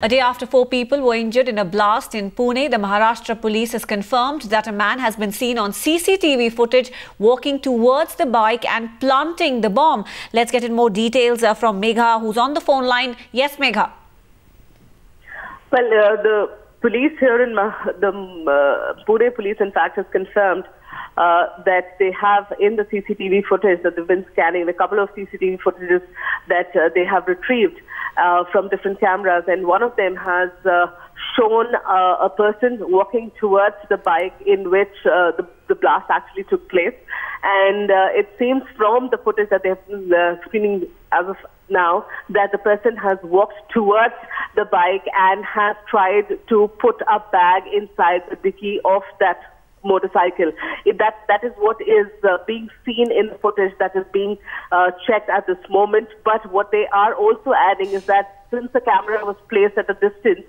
A day after 4 people were injured in a blast in Pune, the Maharashtra police has confirmed that a man has been seen on CCTV footage walking towards the bike and planting the bomb. Let's get in more details from Megha, who's on the phone line. Yes, Megha. Well, the police here in Pune police, in fact, has confirmed that they have in the CCTV footage that they've been scanning, a couple of CCTV footages that they have retrieved from different cameras, and one of them has shown a person walking towards the bike in which the blast actually took place. And it seems from the footage that they have been screening as of now that the person has walked towards the bike and has tried to put a bag inside the dicky of that motorcycle. That is what is being seen in the footage that is being checked at this moment. But what they are also adding is that since the camera was placed at a distance,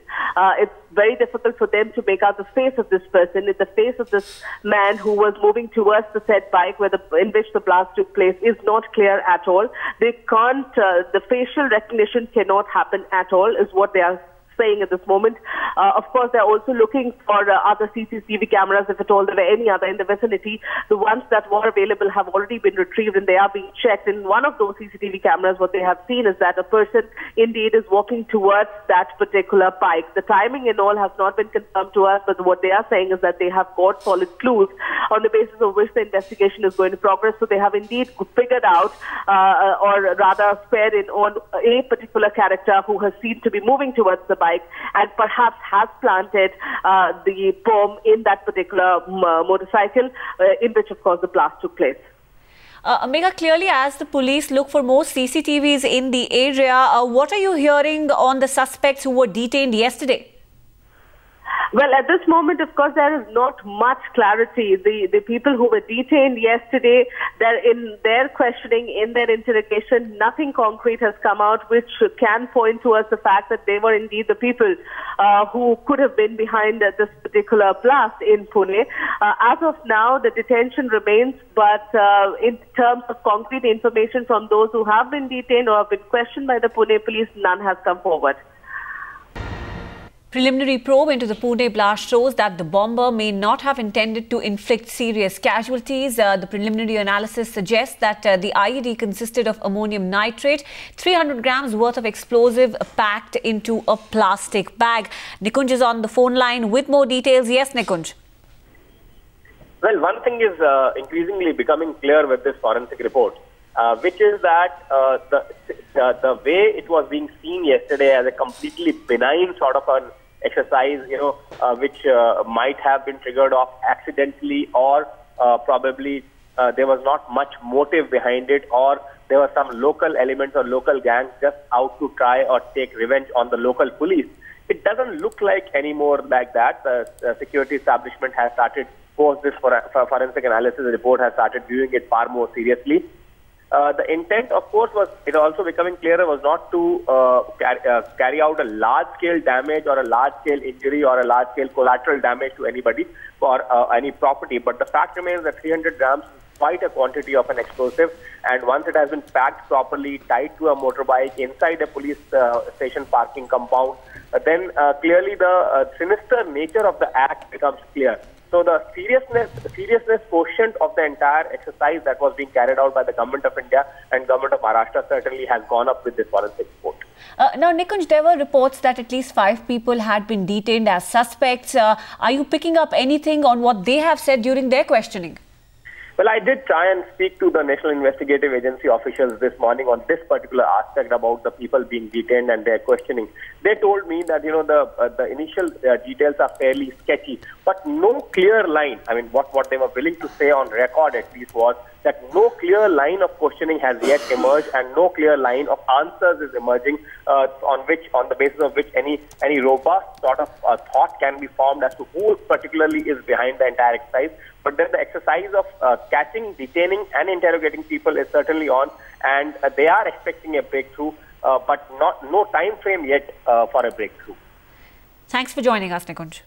it's very difficult for them to make out the face of this person. The face of this man who was moving towards the said bike in which the blast took place is not clear at all. They can't, the facial recognition cannot happen at all, is what they are saying at this moment. Of course, they're also looking for other CCTV cameras, if at all there were any other in the vicinity. The ones that were available have already been retrieved and they are being checked. In one of those CCTV cameras, what they have seen is that a person indeed is walking towards that particular bike. The timing and all has not been confirmed to us, but what they are saying is that they have got solid clues on the basis of which the investigation is going to progress. So they have indeed figured out, or rather spared in on a particular character who has seemed to be moving towards the bike and perhaps has planted the bomb in that particular motorcycle in which, of course, the blast took place. Megha, clearly as the police look for more CCTVs in the area, what are you hearing on the suspects who were detained yesterday? Well, at this moment, of course, there is not much clarity. The people who were detained yesterday, in their questioning, in their interrogation, nothing concrete has come out which can point towards the fact that they were indeed the people who could have been behind this particular blast in Pune. As of now, the detention remains, but in terms of concrete information from those who have been detained or have been questioned by the Pune police, none has come forward. Preliminary probe into the Pune blast shows that the bomber may not have intended to inflict serious casualties. The preliminary analysis suggests that the IED consisted of ammonium nitrate, 300 grams worth of explosive packed into a plastic bag. Nikunj is on the phone line with more details. Yes, Nikunj. Well, one thing is increasingly becoming clear with this forensic report, which is that the way it was being seen yesterday as a completely benign sort of an exercise, which might have been triggered off accidentally, or probably there was not much motive behind it, or there were some local elements or local gangs just out to try or take revenge on the local police. It doesn't look like anymore like that. The security establishment has started, post this forensic analysis report, has started viewing it far more seriously. The intent, of course, was, it also becoming clearer, was not to carry out a large-scale damage or a large-scale injury or a large-scale collateral damage to anybody or any property. But the fact remains that 300 grams is quite a quantity of an explosive, and once it has been packed properly, tied to a motorbike inside a police station parking compound, then clearly the sinister nature of the act becomes clear. So the seriousness quotient of the entire exercise that was being carried out by the Government of India and Government of Maharashtra certainly has gone up with this forensic report. Now, Nikunj, there were reports that at least 5 people had been detained as suspects. Are you picking up anything on what they have said during their questioning? Well, I did try and speak to the National Investigative Agency officials this morning on this particular aspect about the people being detained and their questioning. They told me that, the initial details are fairly sketchy, but no clear line. I mean, what they were willing to say on record at least was that no clear line of questioning has yet emerged and no clear line of answers is emerging on the basis of which any robust sort of thought can be formed as to who particularly is behind the entire exercise. But then the exercise of catching, detaining and interrogating people is certainly on, and they are expecting a breakthrough, but no time frame yet for a breakthrough. Thanks for joining us, Nikunj.